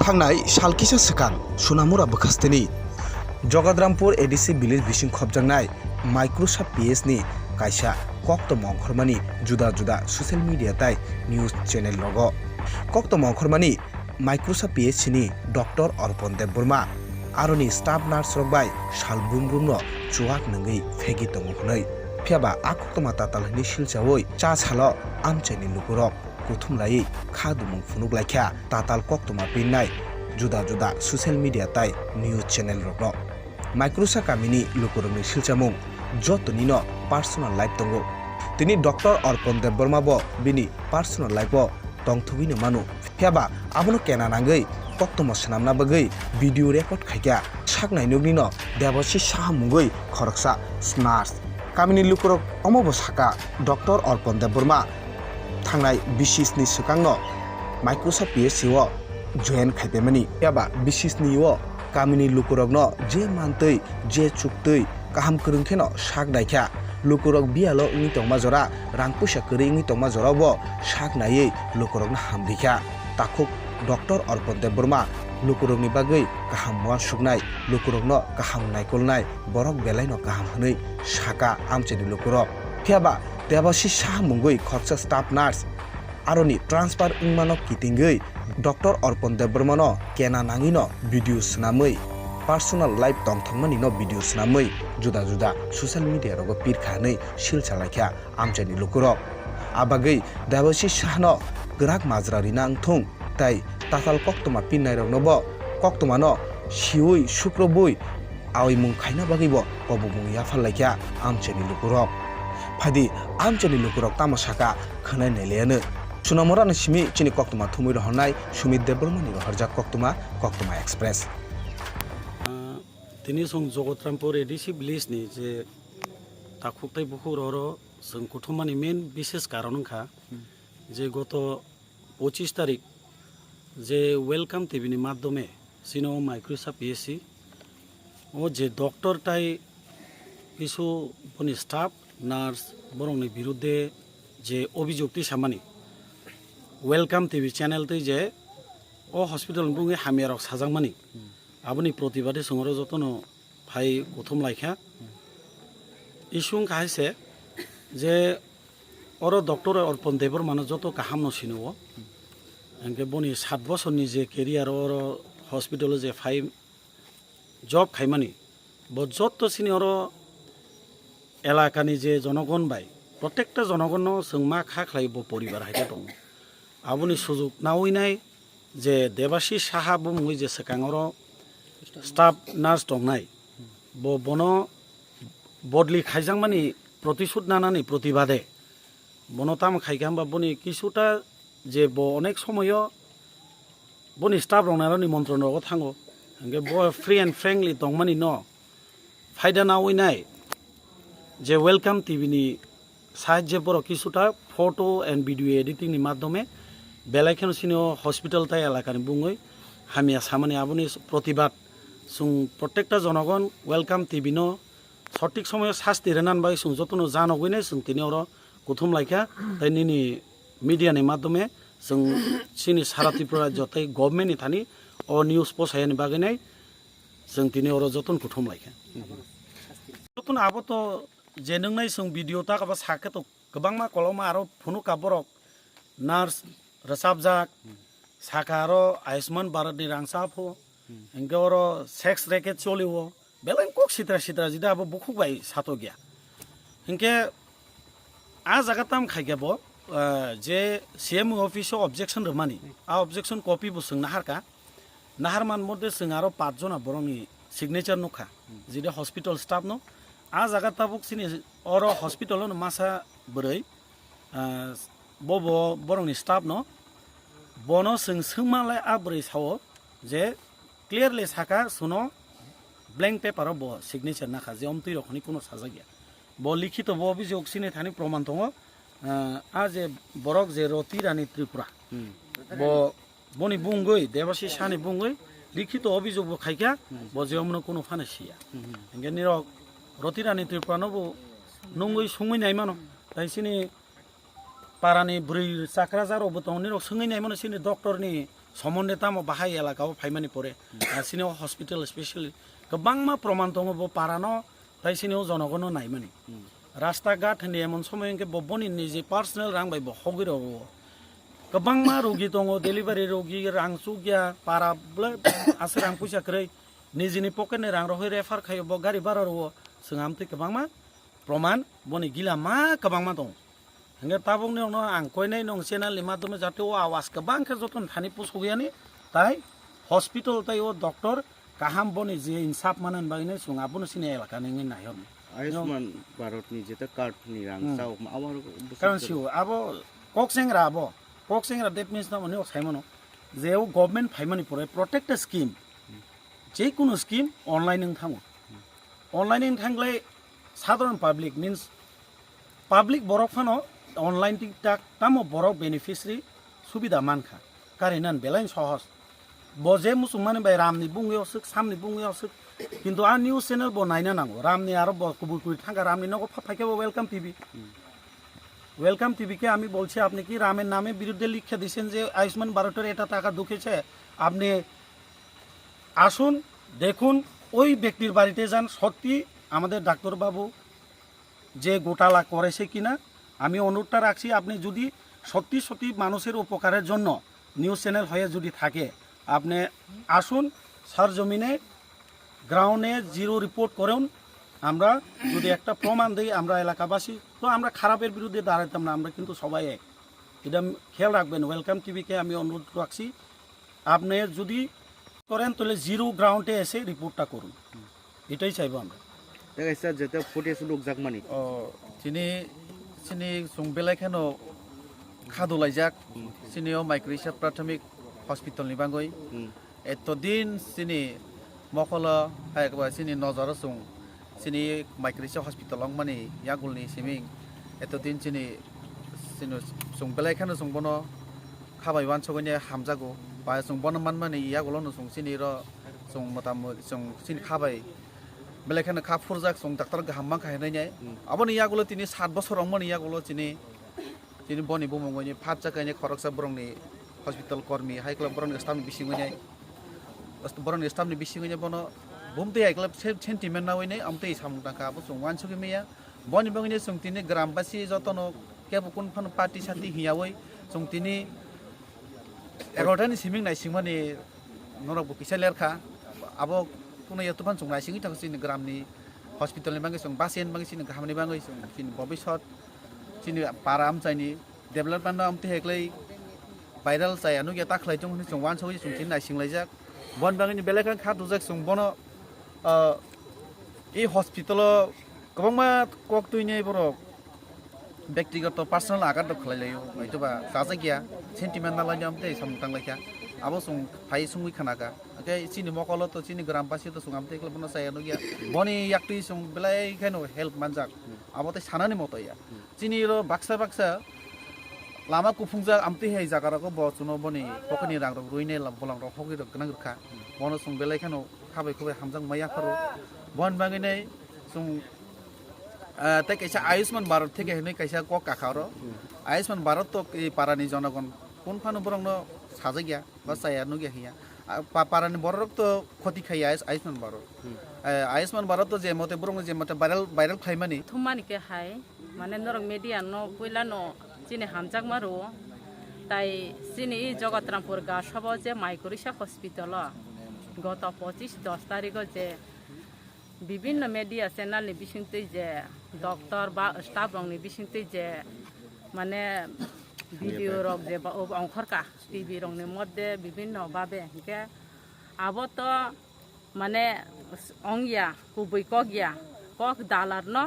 थांनाय सालकिसा सिगां सुनामुरा बोखास्तेनि जगतरामपुर ADC village बिसिं खबजांनाय माइक्रोसा पिएसनि कायसा कोक्तमा खरमानि जुदा जुदा ससियेल मीडिया ताई न्यूज चैनल लोगो कोक्तमा खरमानि माइक्रोसा पिएसनि डॉक्टर अर्पन देबबर्मा आरोनि स्टाफ नार्स रकबाय सालबुमब्रुमनो चुवाक नंगै फेगि तंगखनै फियाबा आकोक्तमा तातालनि सिलचावै चा सालो आमचैनि लुकुरग Kwthalai kok phirokha Tatal Koktwma Swnamjakha juda juda social media tai news channel rokno Maikrosa Kamini Lukurog ni silchamung jotoni no personal life tongo tini Dr. Arpan bo bini personal life bo tongthugui no manu phiaba abono kena nangai Koktwma Swnamna bagui video record khaika saknai nugni no debasi sahamungui phirokha nurse Kamini Lukurog omobo saka Dr. Arpan थांनाय बिसिसनि सिगांनो माइक्रोसा पिएससिओ जयेन खायपेमानि याबा बिसिसनिओ कामिनि लुकुरगनो जे मानतै जे चुक्तै काहाम करंखेनो साग नायख्या लुकुरग बियालो इंनि तंमा जरा रांपुसा करि इंनि तंमा जराबो साग नायै लुकुरगनो हामरिख्या ताखुक doctor अर्पन देबबर्मा लुकुरगनि बागै काहाम मुवा सुगनाय लुकुरगनो काहाम नायकलनाय बरक बेलायनो काहाम हनै साका आमचेनि लुकुरग फियाबा देबासी साहामुंगै खरसा स्टाफ नार्स आरोनि ट्रान्सफार इंमानो किटिंगै डॉक्टर अर्पन देबबर्मानो केना नांगिनो भिडियो स्नामै पर्सनल लाइफ तंथंमानि नो भिडियो स्नामै जुदा जुदा सोशल मीडिया रगो पिरखानै सिलचालाख्या आमचैनि लुकुरग आबागै देबासी साहानो गराक माजरारि नांथुं ताई ताताल कोक्तमा पिन्नाय रगनोबो कोक्तमानो सिउइ शुक्रबुइ आवै मुं खायना बागैबो कबुमुं याफालाख्या आमचैनि लुकुरग फादी आमचैनि लुकुरग तामासाका खनाय नेलेयानो सुनामुरा नसिमि चिनि कोक्तमा थुमै रहनाय सुमित देबबर्मानि रहरजा कोक्तमा एक्सप्रेस तिनि सं जगतरामपुर एडिसि विलेजनि जे ताखुकताय बुखुरर जों कुथुमानि मेन विशेष कारणखा जे गत 25 तारिख जे वेलकाम टीवीनि माध्यमे सिनो माइक्रोसा पिएससि ओ जे डॉक्टर ताई किछु बनि स्टाफ नार्स बरंनि बिरुद्धे जे अभियोगति सामानि वेलकाम टीवी चैनल तै जे ओ हॉस्पिटल बुंगे हामियारक साजांमानि आबनि प्रतिबादे संगर जतन भाई Kwthalai इशुं काहायसे जे और डॉक्टर अर्पन देबबर्मानो जत काहाम न सिनो एंके बनि 7 बछरनि जे केरियार और हॉस्पिटल जे 5 जब खायमानि ब जत सिनि और एलाकानि जे जनगण बाय प्रत्येकटा जनगण जों मा खाख्लायबो परिबार हायते दं आबुनि सुजुग नावैनाय जे देबासी साहा बुंगै जे सकांगर स्टाफ नार्स दंनाय बनो बदली खायजांमानि प्रतिशोध नानानै प्रतिबादे बनो ताम खायगामबा बनि किछुटा जे ब अनेक समय बनि स्टाफ रंनारो निमन्त्रण रगो थांगो अंगे ब फ्री एंड फ्रेंकलि दंमानि न फायदा नावैनाय जे वेलकाम टीवीनि साहाय्य बर किछुटा फटो एंड भिडियो एडिटिंगनि माध्यमे बेलायखेन सिनो हॉस्पिटल ताय एलाकानि बुङै हामिया सामानि आबुनि प्रतिबाद सुं प्रत्येकटा जनगण वेलकाम टीवी नो सठिक समय शास्ति रेनान बाय सुं जतनो जानगैनाय सुं तिनि और Kwthalai तायनि मीडियानि माध्यमे जों सिनि सारा त्रिपुरा जतै गभर्नमेन्टनि थानि अ न्यूज पसायनि बागैनाय जों तिनि और जतन Kwthalai जतन आबो तो जे नोंनाय जों भिडियो ताकाबा साके तो गोबांमा कलमा आरो फुनु काबरक नार्स रसाबजाक साकारो आयुष्मान भारतनि रांसाफो एंगे और सेक्स रेकेट चलिवो बेलाय कोक सित्रा सित्रा जिदा अब बुखुबाय सातो गया एंगे आ जागाताम खायगाबो जे सीएम ऑफिसो ऑब्जेक्शन रमानि आ ऑब्जेक्शन कॉपी बुसुं नाहारमान मध्य जों आरो 5 जना बरंनि सिग्नेचर नखा जिदा हॉस्पिटल स्टाफ नो आ जागाताबुक सिनि और हॉस्पिटल नो मासा बोरै बबो बरंनि स्टाफ नो बनो जों सोंमालाय आ बोरै सावो जे क्लियरली साका सुनो ब्लैंक पेपर ब सिग्नेचर नाखा जे अमतै रखनि कोनो साजा गया ब लिखित ब अभियोग सिनि थानि प्रमाण दङ आ जे बरक जे रति रानी त्रिपुरा ब बनि बुंगै देबासी सानि बुंगै लिखित अभियोग ब खायगा ब जेमनो कोनो फानासिया एंगे निरक रति रानी त्रिपुरा नो नंगै संगै नायमानो ताइसिनि पारानि बुरै चाक्राजार अबतंनि सोंहैनाय माने सिनि डक्टरनि सम्बन्धे तामो बाहाय एलाकाव फाइमानि परे सिनियाव हस्पिटाल स्पेशली गोबां मा प्रमाण दङ बो पारानो ताइ सिनियाव जनगण नायमानि रास्ता घाट होननाय एमन समय इनके बबनि निजे पार्सनेल रां बाय बहगिरो गोबां मा रोगि दङ डेलिभारि रोगि रां सुगिया पारा आसे रां फैसा खरै निजेनि पकेटनि रां रहे रेफार खायो बो गारि भारा रो सोंहामते गोबां मा प्रमाण बनि गिला मा गोबां मा दं हंगे ताबंनि उनो आं कोइनाय नं चेनेल माध्यमे जाते ओ आवाज गोबां के जतन थानि पोसगयानि ताइ हस्पिटाल ताइ ओ डॉक्टर काहाम बनि जे इनसाफ मानन बायने सुंगाबुन सिने एलाका नंगि नायम आयुष्मान भारतनि जेता कार्डनि रां साव आवर कारण सिउ आबो कक सेंग्रा डेट मिन्स ना मने साइमनो जेव गवर्नमेंट फाइमानि परे प्रोटेक्ट स्कीम जे कुनु स्कीम ऑनलाइन थाङो ऑनलाइन थांगले साधारण पब्लिक मीन्स पब्लिक बरफानो ऑनलाइन टिकटाक तामो बरफ बेनिफिशियरी सुबिदा मानखा कारिनान बेलाइन सहज बजे मुसलमान बाय रामनि बुंगायाव सक सामनि बुंगायाव सक किन्तु आ न्यूज चैनल ब नायना नांगौ रामनि आरो कुबुल कुबुल थांगा रामनि नगो फाफाके वेलकाम टीवी के আমি বলছি আপনি কি রামের নামে বিরুদ্ধে লিখে দিয়েছেন যে আয়ুষ্মান ভারতের এটা টাকা ঢুকেছে আপনি আসুন দেখুন ওই ব্যক্তির বাড়িতে যান সত্যি আমাদের ডাক্তার বাবু যে গোটালা করেছে কিনা আমি অনুরোধটা রাখছি আপনি যদি সত্যি সত্যি মানুষের উপকারের জন্য নিউজ চ্যানেল হয়ে যদি থাকে আপনি আসুন সরজমিনে গ্রাউন্ডে জিরো রিপোর্ট করুন আমরা যদি একটা প্রমাণ দেই আমরা এলাকাবাসী তো আমরা খারাপের বিরুদ্ধে দাঁড়াইতাম না আমরা কিন্তু সবাই এক এটা খেয়াল রাখবেন ওয়েলকাম টিভিকে আমি অনুরোধ রাখছি আপনি যদি করেন তাহলে জিরো গ্রাউন্ডে এসে রিপোর্টটা করুন এটাই চাইবো আমরা দেখাইছা যেতে ফুটেজ লোক জাকমানি চিনি চিনি সংবেলাই খানো খাদুলাইজাক চিনিও মাইক্রোসা প্রাথমিক হসপিটাलनि बागै एतदिन चिनि मखल हायकबा चिनि नजर सं चिनि माइक्रोसा हस्पिटालाव माने यागुलनि सिमिं एतदिन चिनि चिनि संबेलाय खानो संबनो खाबाय वानसगने हामजागो बा संबनो मान माने यागुलनो सं चिनि र सं मताम सं चिनि खाबाय बेलाय खानो खा फुरजाक सं डाक्टर गाहाम खाहैनाय अबनि यागुलो तिनि 7 बोसोराव माने यागुलो चिनि चिनि बनि बुमंगनि फाट जाकायनि खरकसा ब्रंनि हस्पिटाल कर्मी हाइ क्लब बरन स्टाफनि बिसिङै बरन स्टाफनि बिसिङै बनो बुमते हाइ क्लब सेन्टिमेन्ट नावैनै आमते सामदाका बो संवान सुगिमिया बनि बंगनि संतिनि ग्रामबासि जतनो केबो कुन फन पार्टी साथि हियावै संतिनि 11टानि सिमिं नायसिंमानि नरक बुकिसा लेरखा आबो कुनो यतफान सं नायसिङि थाखसिनि ग्रामनि हस्पिटालनि बांगै सं बासेन बांगै सिनि गाहामनि बांगै सं सिनि भबिष्यत सिनि पाराम चाइनि डेभलपमेन्ट आमते हेक्लै भाइरल जायानु या ताखलायजों होनो जों वान सौयै जों नायसिंलायजाक बन बांगनि बेलेखा खादुजाक जों बनो ए हस्पिटाल गोबांमा कक्तुइनि बर' व्यक्तिगत पार्सनल आगाद खालायलायो हयतोबा जाजागिया सेन्टिमेन्ट नालायनो आमते सामतांलायखा आबो जों फाइ सुंगै खानाका ओके चिनि मकल तो चिनि ग्रामबासि तो जों आमते क्लबनो जायानु गया बनि याक्ति जों बेलाय खानो हेल्प मानजाक आबोते सानानि मतया चिनि र बाक्सा लामा कुफुंजा आमते हाय जागाराको बचुनो बनि पकनि रांग रुइने बलांग हगि गनां रखा बनो सं बेलाय खानो खाबाय खबाय हामजां माया खरो बन बांगिनै सं ते कैसा आयुष्मान भारत থেকে হেনে कैसा কক কাখাरो आयुष्मान भारत तो पारानि जनगण कोन फानो बरंनो साजागिया बा सायानु गया हिया पारानि बरक तो खति खाया आयुष्मान भारत तो जे मते बरंनो जे मते भाइरल खाइमानि थुमानि के हाय माने नरक मीडिया न पहिला न चिनि हामजाक मारो ताई चिनि जगतरामपुर गासब जे माइक्रोसा हस्पिटाल गत 25-10 तारिख जे विभिन्न मीडिया चैनल नि बिसिंते जे डॉक्टर बा स्टाफ रंनि बिसिंते जे माने भिडियो रक जे अंखरका टीवी रंनि मध्य विभिन्न भाबे के आबो तो माने अंगिया कुबै कगिया कक दालार न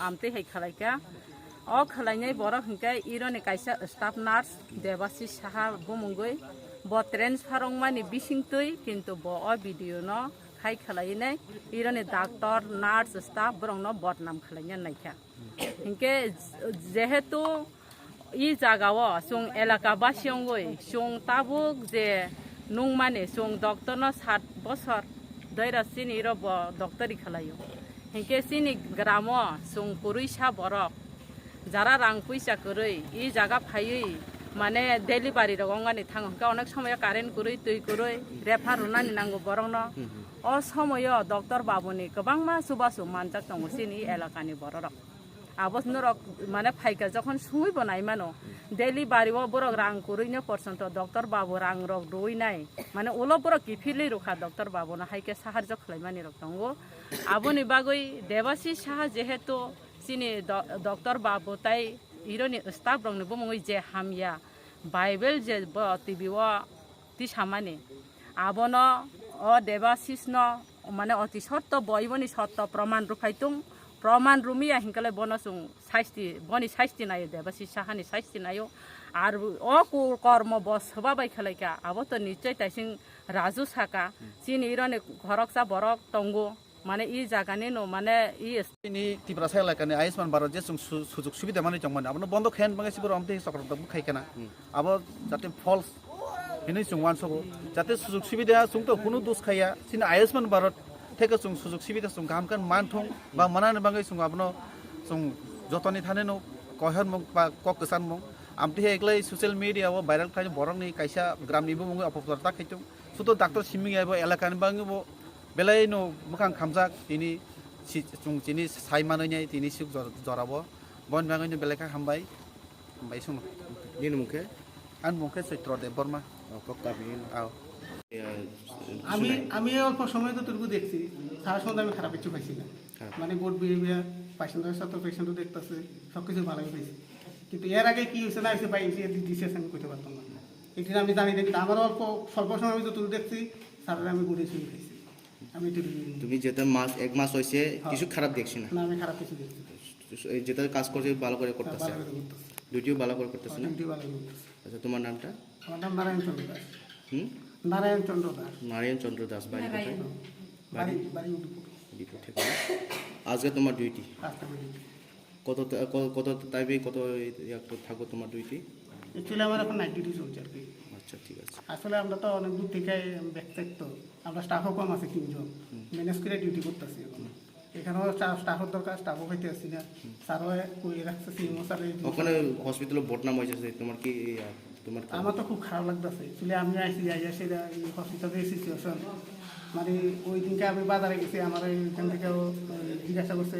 आमते है खलाइका अ खलाइनाय बर हंके इरनि काइसा स्टाफ नार्स देवासी साहा बुमंगै ब ट्रान्सफार माने बिसिंतै किन्तु ब अ भिडियो न खाइ खलाइनाय इरनि डाक्टर नार्स स्टाफ बरंनो बदनाम खलाइना नायखा हंके जेहेतु इ जागाव सुं एलाका बासियंगै सुं ताबुक जे नुं माने सुं डॉक्टर न 7 बोसोर दैरा सिनि र ब डॉक्टरी खलायो हंके सिनि ग्राम सुं पुरुइसा बरक যারা রাং পয়সা করি ই জায়গা ফাইই মানে ডেলিভারি রঙানি থাকা অনেক সময় কারেন্ট করি তুই করি রেফার রুনানি নাঙ্গো বরং অ সময় ডক্টর বাবুনি গোबां মাসু বাসু মানজাক দङ जोंनि एलाकानि बर'राव आबस नरक माने फाइका जखन सुङै बनाय मानो डेलिभारिव बरक रां कुरैनो पर्सन्ट डक्टर बाबु रां रक दुइनाय माने उलो बरक किफिलै रुखा डक्टर बाबु ना हाइके साहाय्य खालामनानै रक दङो आबुनि बागै देबासि साहा जेहेतु सिनि डक्टर बाबु ताइ इरोनि स्टाफ रंनो बुङै जे हामिया बाइबल जे टिभिव ति सामानि आबनो अ देबासिसनो माने अति सत्य बयबनि सत्य प्रमाण रुफाइतुं प्रमाण रुमिया हिंकले बनसुं साइस्ति बनि साइस्ति नायो देबासि साहानि साइस्ति नायो आर अ कर्म बस हबा बायखालायका आबो त निश्चय ताइसिं राजु साका सिनि इरने घरकसा बरक तंगो माने इ जागानि न माने इ ini tibra saya lakani Ayushman Bharat je sung sujug subida mani jongman abno bondo khen bangai sibor amte sakar dam khai kana abo jate false ini sung wan sogo jate sujug subida sung to kunu dos khaya sini Ayushman Bharat থেকে sung sujug subida sung kam kan manthong ba manane bangai sung abno sung jotoni thane no kohon mong ba kok kesan mong amte eglai social media o viral khai borong ni kaisa gram ni bung apoplarta khaitung suto doctor siming abo elakani bangi bo belai no mukang khamjak ini sung chini sai manoi tini suk jorabo bon bangai no belaka hambai hambai sung Nin mungke an mungke Chaitra Dev Burma kok Kamini আও আমি অল্প সময় যতটুকু দেখছি তার সঙ্গে আমি খারাপ কিছু পাইছি না মানে গুড বিহেভিয়ার পেশেন্টের সাথে পেশেন্টও দেখতেছে সব কিছু ভালোই পাইছি কিন্তু এর আগে কি হয়েছে না হয়েছে পাইছি ডিসিশন আমি করতে পারতাম না এটা আমি জানি না কিন্তু আমার অল্প স্বল্প সময় আমি যতটুকু দেখছি তারপরে আমি ঘুরে শুনে খাইছি আমি একটু তুমি যেটা এক মাস হয়েছে কিছু খারাপ দেখছি না না আমি খারাপ কিছু দেখছি যেটা কাজ করছে ভালো করে করতেছে ভালো করে করতেছি ডিউটিও ভালো করে করতেছে না ডিউটি ভালো করে করতেছি আচ্ছা তোমার নামটা আমার নাম নারায়ণ চন্দ্র দাস হুম নারায়ণ চন্দ্র দাস নারায়ণ চন্দ্র দাস বাড়ি কোথায় বাড়ি বাড়ি উদয়পুর ডিপো ঠিক আছে আজকে তোমার ডিউটি রাস্তা করে কত কত টাইমে কত থাকো তোমার ডিউটি অ্যাকচুয়ালি আমার এখন নাইট ডিউটি চলছে আর কি আচ্ছা ঠিক আছে আসলে আমরা তো অনেক দূর থেকে ব্যাকচাক তো আমরা স্টাফও কম আছে 3 জন ম্যানেজ করে ডিউটি করতেছি এখন এখানেও স্টাফের দরকার স্টাফও পাইতে আসছি না স্যারও কই রাখছে সিএমও স্যার ওখানে হসপিটালে বদনাম হয়েছে তোমার কি তোমার আমার তো খুব খারাপ লাগতেছে আসলে আমি আইসি সেটা হসপিটালের সিচুয়েশন মানে ওই দিনকে আমি বাজারে গেছি আমার এখান থেকেও জিজ্ঞাসা করছে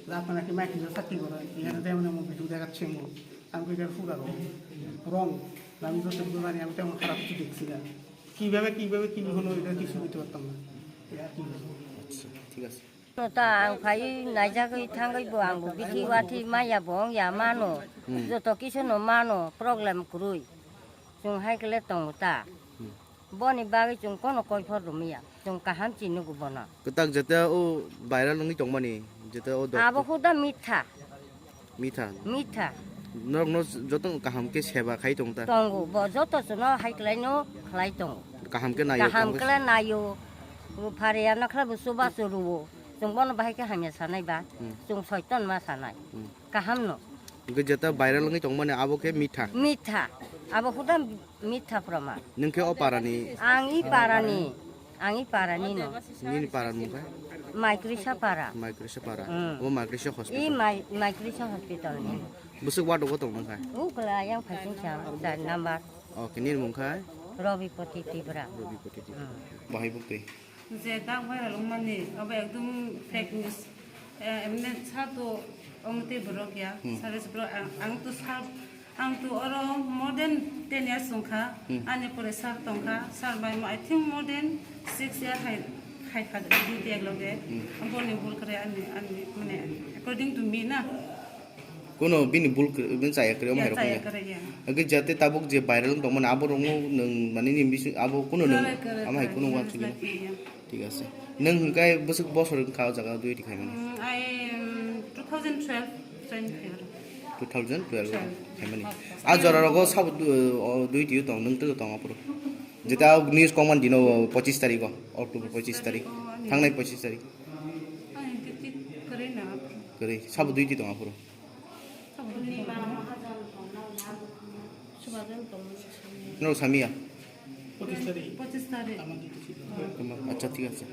যে আপনারা কি মাইক্রোসা চাকরি করেন এখানে তেমন আমার ভিডিও দেখাচ্ছে আমি এটার পুরা রং আমি যতটুকু জানি আমি তেমন খারাপ কিছু দেখছি না কীভাবে কী হলো এটা কিছু বুঝতে পারতাম না আচ্ছা ঠিক আছে ta ang phai nai ja kai thang kai bo ang bo bithi wa thi ma ya bong ya ma no jo to ki no ma no problem krui chung hai kle tong ta boni ba gi chung kono koi phor ru mi ya chung ka ham chin nu gu bona ketak যেটা ও viral নঙ্গি চংমানি যেটা ও abo khuda mitha মিঠা knock ন যত কাহামকে সেবা খাই তংতা tongu bo jo to no hai kle no khlai tong কাহামকে নাই ka ham kle na yo bu phare ya na khla bu su ba su ru chung bon ba hai ka hamya sanai ba chung soiton ma sanai ka ham no যেটা viral নঙ্গি চংমানি আবকে মিঠা mitha abo khuda mitha prama নংকে ও পারানি angi parani no নি পারান মুখা Maikrosa para মাইক্রোসা পারা ও মাইক্রোসা i hospital Maikrosa hospital ni বুসুক ওয়াট ও তং মুখা ukla yang phasing chang dan number ওকে নির মুখা robi poti tibra রবি কোটি বাহাই বুকে যে दा भाइरल माने अब एकदम फेक न्यूज एमने सातो ओमते बरो गया सर्विस ब्रो आं तो साब आं तो अरो मोर देन 10 इयर्स संखा आनि परे सार तंखा सार by I think more than 6 year हाइ खाद दी देग लगे बोलनि भूल करे आनि माने अकॉर्डिंग टू मी ना কোনো বিনি বুল বিন চায়া করে মাইরো चाय करे या আগে যাতে তাবুক যে ভাইরাল তং মানে আবো রং নং মানে নি বিসু আবো কোনো নং আমাই কোনো ওয়ান ছিল ঠিক আছে নং হুনকাই বুসুক বছর খাও জায়গা দুই ঠিক মানে I 2012 joined here 2012 মানে আজ জরারগো সব দুই টিও তং নং তো তং আপরো যেটা নিউজ কমন দিনো 25 তারিখ অক্টোবর 25 তারিখ থাংনাই 25 তারিখ I did करे ना করে সব দুই টি তং আপরো নো সামিয়া 25 তারিখ 25 तारीख আমার ডিউটি ছিল আচ্ছা ঠিক আছে